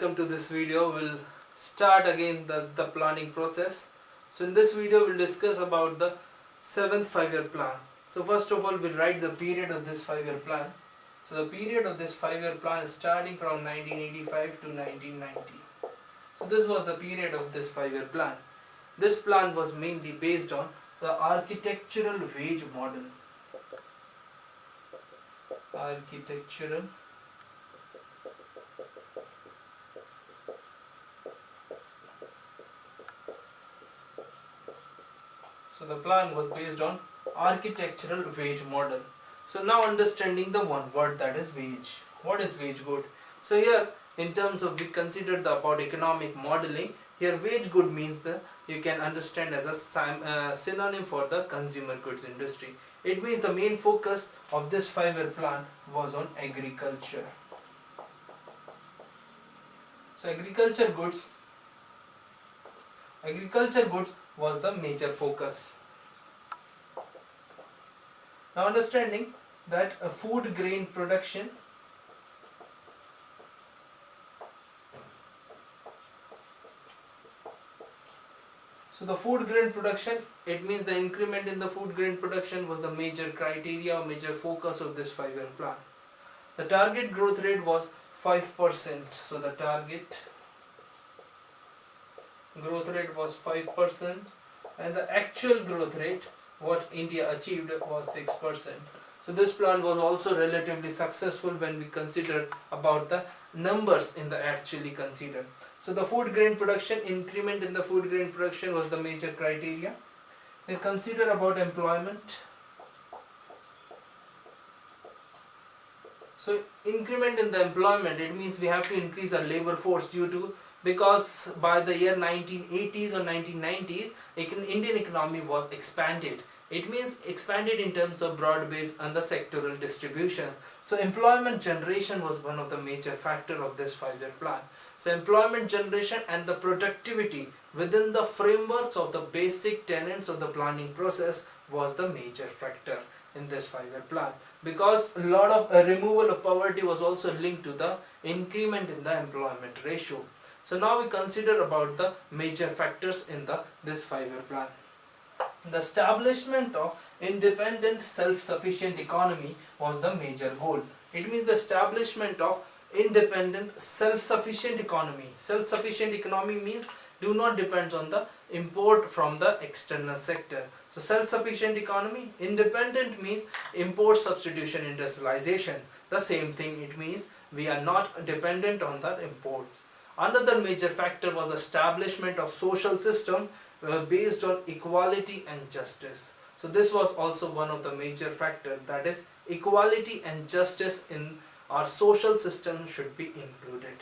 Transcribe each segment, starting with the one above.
Welcome to this video. We'll start again the planning process. So in this video we'll discuss about the 7th 5-year plan. So first of all we'll write the period of this 5-year plan. So the period of this 5-year plan is starting from 1985 to 1990. So this was the period of this 5-year plan. This plan was mainly based on the architectural wage model. Architectural So the plan was based on architectural wage model. So now understanding the one word, that is wage. What is wage good? So here in terms of we considered about economic modeling, here wage good means you can understand as a synonym for the consumer goods industry. It means the main focus of this 5-year plan was on agriculture. So agriculture goods was the major focus. Now understanding that a food grain production So the food grain production, it means the increment in the food grain production was the major criteria or major focus of this 5-year plan. The target growth rate was 5%. So the target growth rate was 5% and the actual growth rate what India achieved was 6%. So this plan was also relatively successful when we consider about the numbers in the actually considered. So the food grain production, increment in the food grain production was the major criteria. Then consider about employment. So increment in the employment, it means we have to increase our labor force because by the year 1980s or 1990s, Indian economy was expanded. It means expanded in terms of broad-based and the sectoral distribution. So employment generation was one of the major factor of this 5-year plan. So employment generation and the productivity within the frameworks of the basic tenets of the planning process was the major factor in this 5-year plan, because a lot of removal of poverty was also linked to the increment in the employment ratio. So now we consider about the major factors in this 5-year plan. The establishment of independent self-sufficient economy was the major goal. It means the establishment of independent self-sufficient economy. Self-sufficient economy means do not depend on the import from the external sector. So self-sufficient economy, independent means import substitution industrialization. The same thing, it means we are not dependent on the imports. Another major factor was the establishment of social system based on equality and justice. So this was also one of the major factors, that is equality and justice in our social system should be included.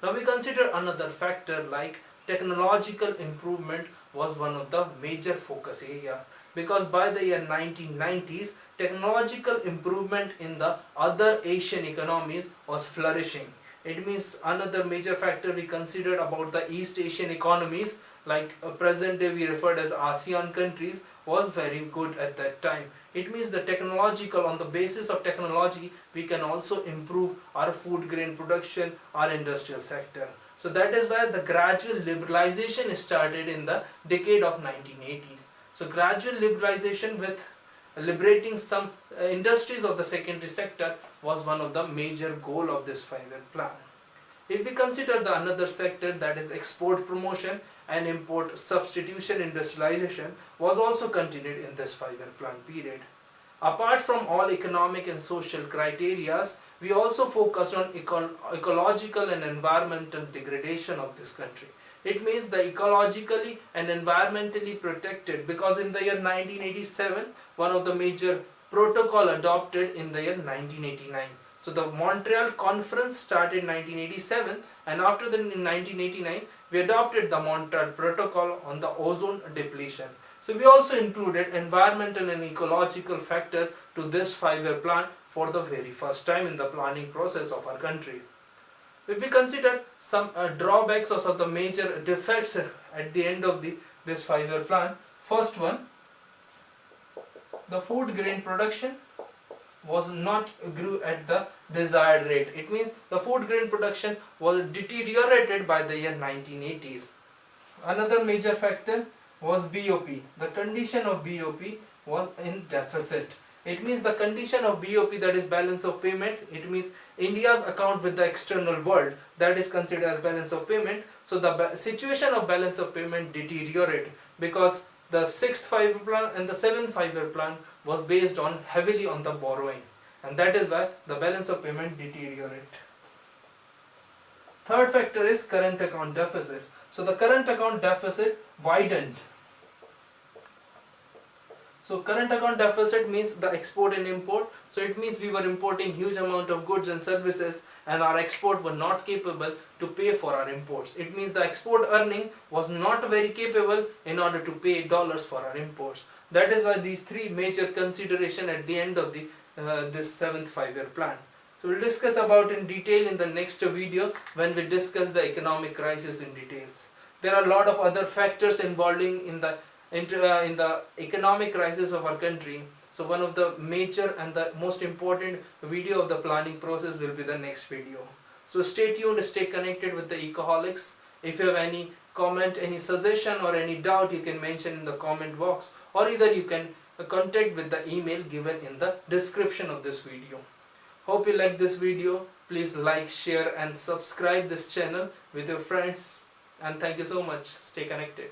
Now we consider another factor like technological improvement was one of the major focus areas, because by the year 1990s technological improvement in the other Asian economies was flourishing. It means another major factor we considered about the East Asian economies, like present day we referred as ASEAN countries, was very good at that time. It means the technological, on the basis of technology we can also improve our food grain production, our industrial sector. So that is why the gradual liberalization started in the decade of 1980s. So gradual liberalization with liberating some industries of the secondary sector was one of the major goal of this 5-year plan. If we consider the another sector, that is export promotion and import substitution industrialization, was also continued in this 5-year plan period. Apart from all economic and social criteria, we also focused on ecological and environmental degradation of this country. It means the ecologically and environmentally protected, because in the year 1987 one of the major protocol adopted in the year 1989. So the Montreal Conference started in 1987, and after that in 1989 we adopted the Montreal Protocol on the ozone depletion. So we also included environmental and ecological factor to this 5-year plan for the very first time in the planning process of our country. If we consider some drawbacks or some of the major defects at the end of this 5-year plan, first one, the food grain production was not grew at the desired rate. It means the food grain production was deteriorated by the year 1980s. Another major factor was BOP. The condition of BOP was in deficit. It means the condition of BOP, that is balance of payment, it means India's account with the external world, that is considered as balance of payment. So the situation of balance of payment deteriorated because the 6th 5-year plan and the 7th 5-year plan was based on heavily on the borrowing, and that is why the balance of payment deteriorated. Third factor is current account deficit. So the current account deficit widened. So current account deficit means the export and import. So it means we were importing huge amount of goods and services and our export were not capable to pay for our imports. It means the export earning was not very capable in order to pay dollars for our imports. That is why these three major consideration at the end of the this 7th 5-year plan. So we'll discuss about in detail in the next video when we discuss the economic crisis in details. There are a lot of other factors involving in the economic crisis of our country. So one of the major and the most important video of the planning process will be the next video. So stay tuned, stay connected with the Ecoholics. If you have any comment, any suggestion or any doubt, you can mention in the comment box, or either you can contact with the email given in the description of this video. Hope you like this video. Please like, share and subscribe this channel with your friends, and thank you so much. Stay connected.